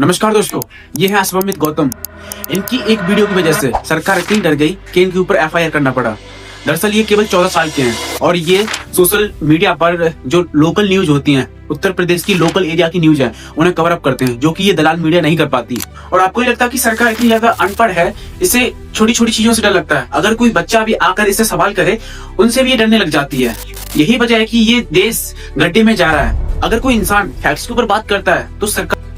नमस्कार दोस्तों, ये है अश्वमित गौतम। इनकी एक वीडियो की वजह से सरकार इतनी डर गई कि इनके ऊपर एफआईआर करना पड़ा। दरअसल ये केवल 14 साल के हैं और ये सोशल मीडिया पर जो लोकल न्यूज होती हैं, उत्तर प्रदेश की लोकल एरिया की न्यूज है, उन्हें कवर अप करते हैं, जो कि ये दलाल मीडिया नहीं कर पाती। और आपको ये लगता है कि सरकार इतनी ज्यादा अनपढ़ है, इसे छोटी छोटी चीजों से डर लगता है। अगर कोई बच्चा भी आकर इससे सवाल करे, उनसे भी ये डरने लग जाती है। यही वजह है कि ये देश गड्ढे में जा रहा है। अगर कोई इंसान फैक्ट्स के ऊपर बात करता है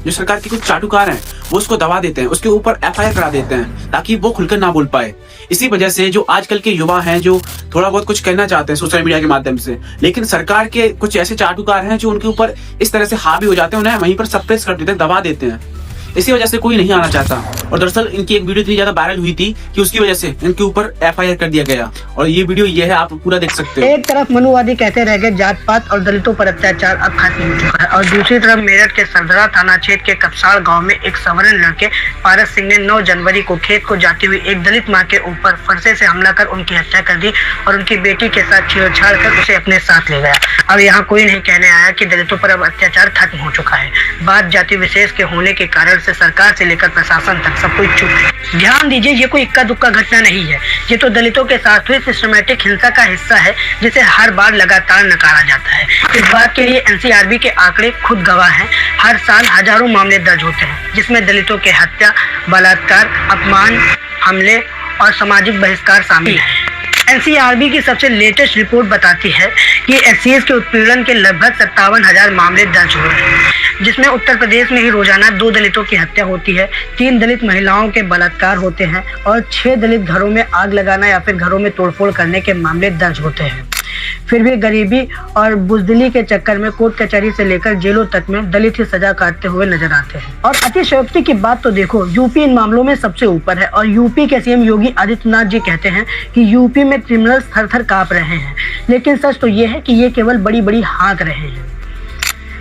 तो सरकार के कुछ चाटुकार हैं, वो उसको दबा देते हैं, उसके ऊपर एफआईआर करा देते हैं ताकि वो खुलकर ना बोल पाए। इसी वजह से जो आजकल के युवा हैं, जो थोड़ा बहुत कुछ कहना चाहते हैं सोशल मीडिया के माध्यम से, लेकिन सरकार के कुछ ऐसे चाटुकार हैं जो उनके ऊपर इस तरह से हावी हो जाते हैं, उन्हें वहीं पर सप्रेस कर देते हैं, दबा देते हैं। इसी वजह से कोई नहीं आना चाहता। और दरअसल इनकी एक वीडियो इतनी ज्यादा वायरल हुई थी कि उसकी वजह से इनके ऊपर एफआईआर कर दिया गया। और ये वीडियो ये है, आप पूरा देख सकते हो। एक तरफ मनुवादी कहते रह गए जात पात और दलितों पर अत्याचार अब खत्म हो चुका है, और दूसरी तरफ मेरठ के सरदरा थाना क्षेत्र के कपसाड़ गांव में एक सवर्ण लड़के पारस सिंह ने 9 जनवरी को खेत को जाती हुई एक दलित मां के ऊपर फरसे से हमला कर उनकी हत्या कर दी और उनकी बेटी के साथ छेड़छाड़ कर उसे अपने साथ ले गया। अब यहाँ कोई नहीं कहने आया कि दलितों पर अब अत्याचार खत्म हो चुका है। बात जाति विशेष के होने के कारण से सरकार से लेकर प्रशासन तक सब कोई चुप है। ध्यान दीजिए, ये कोई इक्का दुक्का घटना नहीं है। ये तो दलितों के साथ हुई सिस्टमैटिक हिंसा का हिस्सा है, जिसे हर बार लगातार नकारा जाता है। इस बात के लिए एनसीआरबी के आंकड़े खुद गवाह हैं। हर साल हजारों मामले दर्ज होते हैं, जिसमें दलितों के हत्या, बलात्कार, अपमान, हमले और सामाजिक बहिष्कार शामिल है। एनसीआरबी की सबसे लेटेस्ट रिपोर्ट बताती है कि एससीएस के उत्पीड़न के लगभग 57,000 मामले दर्ज हुए हैं, जिसमें उत्तर प्रदेश में ही रोजाना 2 दलितों की हत्या होती है, 3 दलित महिलाओं के बलात्कार होते हैं और 6 दलित घरों में आग लगाना या फिर घरों में तोड़फोड़ करने के मामले दर्ज होते हैं। फिर भी गरीबी और बुजदिली के चक्कर में कोर्ट कचहरी से लेकर जेलों तक में दलित ही सजा काटते हुए नजर आते हैं। और अतिशयोक्ति की बात तो देखो, यूपी इन मामलों में सबसे ऊपर है। और यूपी के सीएम योगी आदित्यनाथ जी कहते हैं कि यूपी में क्रिमिनल्स थर-थर कांप रहे हैं, लेकिन सच तो ये है कि ये केवल बड़ी बड़ी हाँक रहे हैं।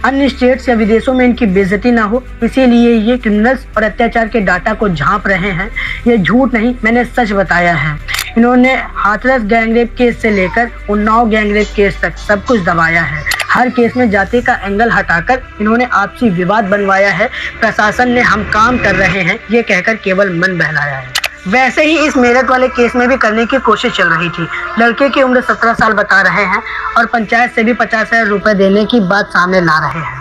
अन्य स्टेट्स या विदेशों में इनकी बेइज्जती ना हो, इसीलिए ये क्रिमिनल्स और अत्याचार के डाटा को झांप रहे हैं। ये झूठ नहीं, मैंने सच बताया है। इन्होंने हाथरस गैंगरेप केस से लेकर उन्नाव गैंगरेप केस तक सब कुछ दबाया है। हर केस में जाति का एंगल हटाकर इन्होंने आपसी विवाद बनवाया है। प्रशासन ने हम काम कर रहे हैं ये कहकर केवल मन बहलाया है। वैसे ही इस मेरठ वाले केस में भी करने की कोशिश चल रही थी। लड़के की उम्र 17 साल बता रहे हैं और पंचायत से भी 50,000 रुपए देने की बात सामने ला रहे हैं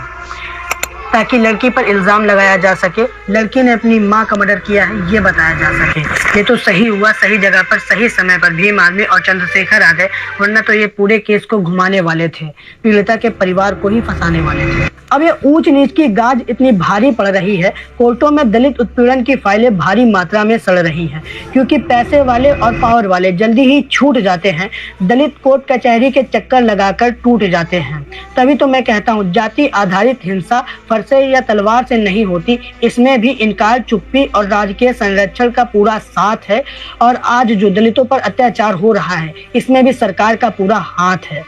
ताकि लड़की पर इल्जाम लगाया जा सके। लड़की ने अपनी मां का मर्डर किया है ये बताया जा सके। ये तो सही हुआ, सही जगह पर सही समय पर भीम आर्मी और चंद्रशेखर आ गए, वरना तो ये पूरे केस को घुमाने वाले थे, पीड़िता के परिवार को ही फंसाने वाले थे। अब ये ऊंच नीच की गाज इतनी भारी पड़ रही है, कोर्टों में दलित उत्पीड़न की फाइलें भारी मात्रा में सड़ रही हैं, क्योंकि पैसे वाले और पावर वाले जल्दी ही छूट जाते हैं। दलित कोर्ट कचहरी के चक्कर लगाकर टूट जाते हैं। तभी तो मैं कहता हूँ, जाति आधारित हिंसा फरसे या तलवार से नहीं होती। इसमें भी इनकार, चुप्पी और राजकीय संरक्षण का पूरा साथ है। और आज जो दलितों पर अत्याचार हो रहा है, इसमें भी सरकार का पूरा हाथ है।